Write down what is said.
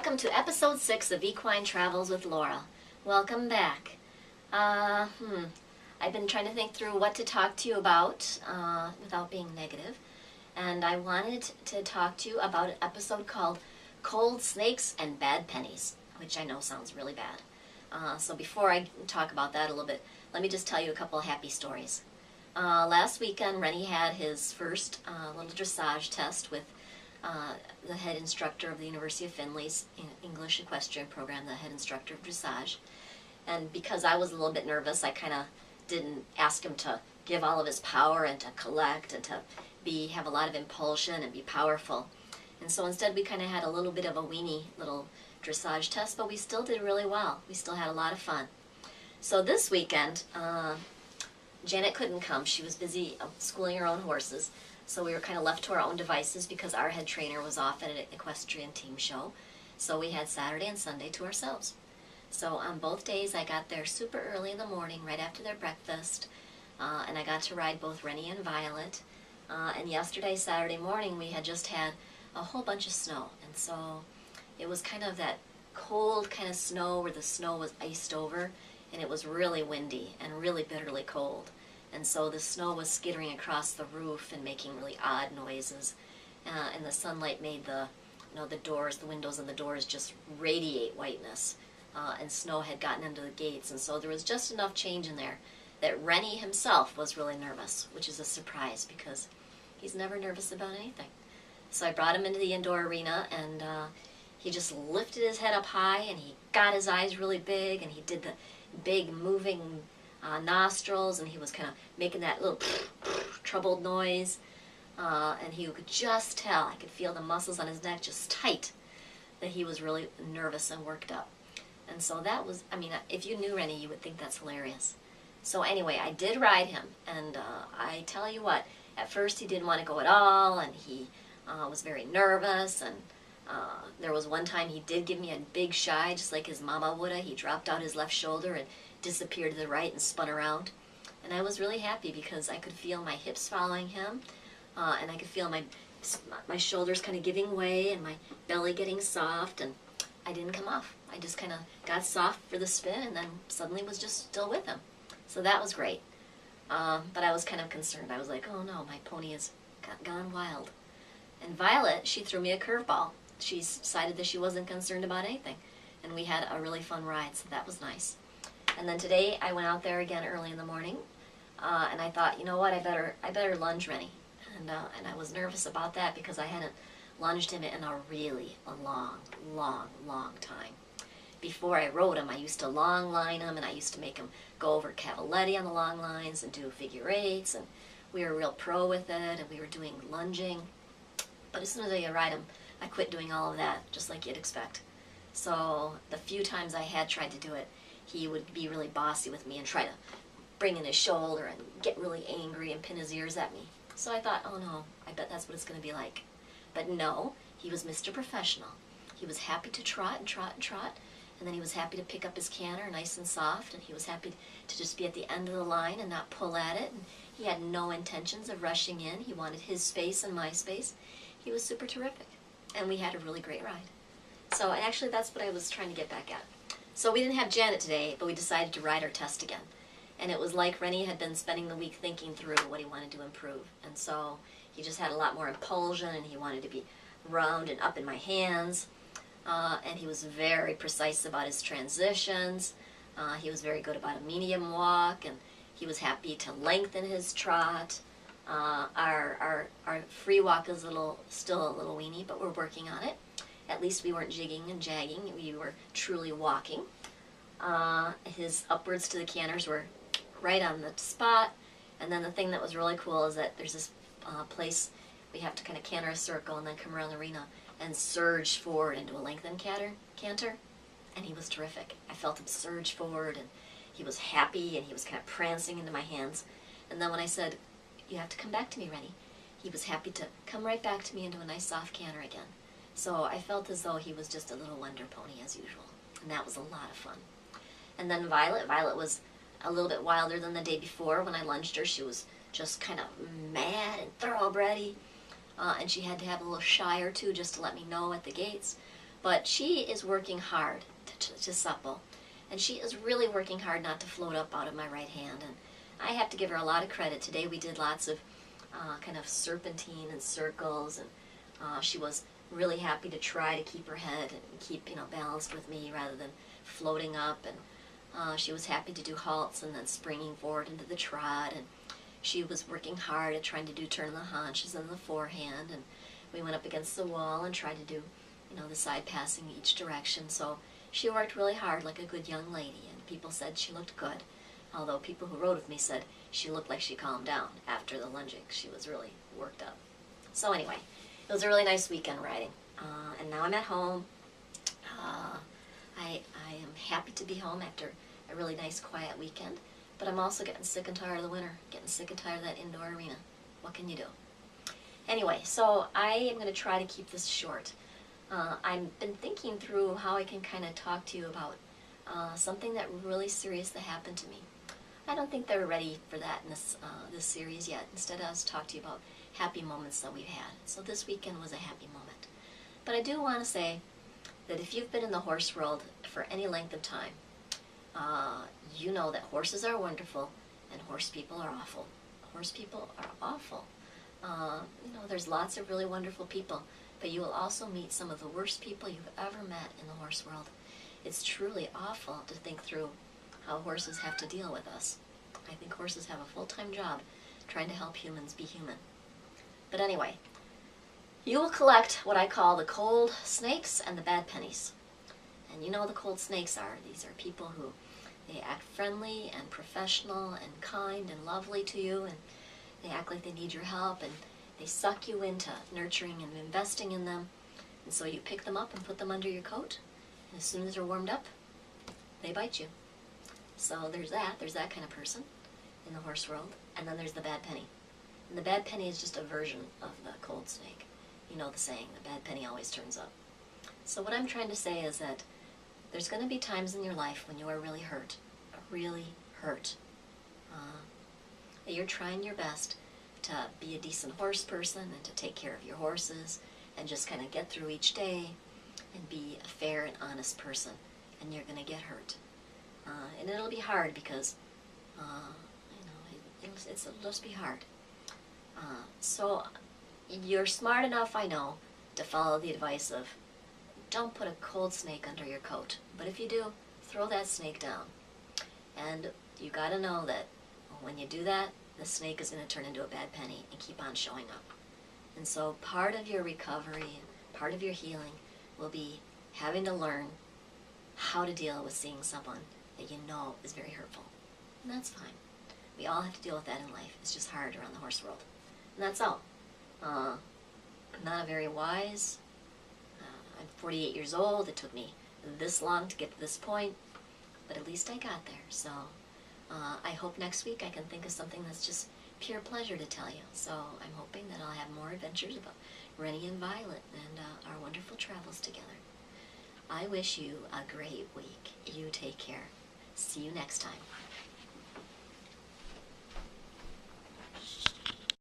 Welcome to episode 6 of Equine Travels with Laura. Welcome back. I've been trying to think through what to talk to you about without being negative. And I wanted to talk to you about an episode called Cold Snakes and Bad Pennies, which I know sounds really bad. So before I talk about that a little bit, let me just tell you a couple of happy stories. Last weekend, Rennie had his first little dressage test with the head instructor of the University of Findlay's English equestrian program, the head instructor of dressage. And because I was a little bit nervous, I kind of didn't ask him to give all of his power and to collect and to have a lot of impulsion and be powerful. And so instead we kind of had a little bit of a weenie little dressage test, but we still did really well. We still had a lot of fun. So this weekend, Janet couldn't come. She was busy schooling her own horses. So we were kind of left to our own devices because our head trainer was off at an equestrian team show. So we had Saturday and Sunday to ourselves. So on both days I got there super early in the morning, right after their breakfast, and I got to ride both Rennie and Violet. And yesterday, Saturday morning, we had just had a whole bunch of snow. And so it was kind of that cold kind of snow where the snow was iced over, and it was really windy and really bitterly cold. And so the snow was skittering across the roof and making really odd noises. And the sunlight made the doors, the windows and the doors just radiate whiteness. And snow had gotten into the gates. And so there was just enough change in there that Rennie himself was really nervous, which is a surprise because he's never nervous about anything. So I brought him into the indoor arena, and he just lifted his head up high, and he got his eyes really big, and he did the big moving nostrils, and he was kind of making that little troubled noise, and he could just tell, I could feel the muscles on his neck just tight, that he was really nervous and worked up. And so that was, I mean, if you knew Rennie, you would think that's hilarious. So anyway, I did ride him, and I tell you what, at first he didn't want to go at all, and he was very nervous, and there was one time he did give me a big shy, just like his mama would have. He dropped out his left shoulder and disappeared to the right and spun around. And I was really happy because I could feel my hips following him, and I could feel my shoulders kind of giving way and my belly getting soft, and I didn't come off. I just kind of got soft for the spin and then suddenly was just still with him. So that was great. But I was kind of concerned. I was like, oh no, my pony has gone wild. And Violet, she threw me a curveball. She decided that she wasn't concerned about anything. And we had a really fun ride, so that was nice. And then today I went out there again early in the morning, and I thought, you know what, I better lunge Rennie. And I was nervous about that because I hadn't lunged him in a really long time. Before I rode him, I used to long line him, and I used to make him go over cavaletti on the long lines and do figure eights, and we were real pro with it, and we were doing lunging. But as soon as I ride him, I quit doing all of that, just like you'd expect. So the few times I had tried to do it, he would be really bossy with me and try to bring in his shoulder and get really angry and pin his ears at me. So I thought, oh no, I bet that's what it's going to be like. But no, he was Mr. Professional. He was happy to trot and trot and trot, and then he was happy to pick up his canter nice and soft, and he was happy to just be at the end of the line and not pull at it. And he had no intentions of rushing in. He wanted his space and my space. He was super terrific, and we had a really great ride. So actually that's what I was trying to get back at. So we didn't have Janet today, but we decided to ride our test again. And it was like Rennie had been spending the week thinking through what he wanted to improve. And so he just had a lot more impulsion, and he wanted to be round and up in my hands. And he was very precise about his transitions. He was very good about a medium walk, and he was happy to lengthen his trot. Our free walk is still a little weenie, but we're working on it. At least we weren't jigging and jagging. We were truly walking. His upwards to the canters were right on the spot. And then the thing that was really cool is that there's this place we have to kind of canter a circle and then come around the arena and surge forward into a lengthened canter. And he was terrific. I felt him surge forward, and he was happy, and he was kind of prancing into my hands. And then when I said, you have to come back to me, Rennie, he was happy to come right back to me into a nice soft canter again. So I felt as though he was just a little wonder pony as usual. And that was a lot of fun. And then Violet was a little bit wilder than the day before. When I lunged her, she was just kind of mad and thoroughbred-y. And she had to have a little shy or two just to let me know at the gates. But she is working hard to supple, and she is really working hard not to float up out of my right hand. And I have to give her a lot of credit. Today we did lots of kind of serpentine and circles, and she was really happy to try to keep her head and keep, balanced with me rather than floating up. And she was happy to do halts and then springing forward into the trot. And she was working hard at trying to do turn the haunches and the forehand. And we went up against the wall and tried to do, the side passing each direction. So she worked really hard like a good young lady, and people said she looked good. Although people who rode with me said she looked like she calmed down after the lunging. She was really worked up. So anyway, it was a really nice weekend riding. And now I'm at home. I am happy to be home after a really nice quiet weekend. But I'm also getting sick and tired of the winter. Getting sick and tired of that indoor arena. What can you do? Anyway, so I am going to try to keep this short. I've been thinking through how I can kind of talk to you about something that really serious that happened to me. I don't think they're ready for that in this series yet. Instead, I was talk to you about happy moments that we've had. So this weekend was a happy moment. But I do want to say that if you've been in the horse world for any length of time, you know that horses are wonderful and horse people are awful. Horse people are awful. There's lots of really wonderful people, but you will also meet some of the worst people you've ever met in the horse world. It's truly awful to think through how horses have to deal with us. I think horses have a full-time job trying to help humans be human. But anyway, you will collect what I call the cold snakes and the bad pennies. And you know what the cold snakes are. These are people who, they act friendly and professional and kind and lovely to you, and they act like they need your help, and they suck you into nurturing and investing in them. And so you pick them up and put them under your coat, and as soon as they're warmed up, they bite you. So there's that kind of person in the horse world. And then there's the bad penny. And the bad penny is just a version of the cold snake. You know the saying, the bad penny always turns up. So what I'm trying to say is that there's going to be times in your life when you are really hurt. Really hurt. You're trying your best to be a decent horse person and to take care of your horses and just kind of get through each day and be a fair and honest person. And you're going to get hurt. And it'll be hard because, it'll just be hard. So you're smart enough, I know, to follow the advice of don't put a cold snake under your coat. But if you do, throw that snake down. And you got to know that when you do that, the snake is going to turn into a bad penny and keep on showing up. And so part of your recovery, part of your healing will be having to learn how to deal with seeing someone that you know is very hurtful. And that's fine. We all have to deal with that in life. It's just hard around the horse world. And that's all. I'm not a very wise. I'm 48 years old. It took me this long to get to this point. But at least I got there. So I hope next week I can think of something that's just pure pleasure to tell you. So I'm hoping that I'll have more adventures about Rennie and Violet and our wonderful travels together. I wish you a great week. You take care. See you next time.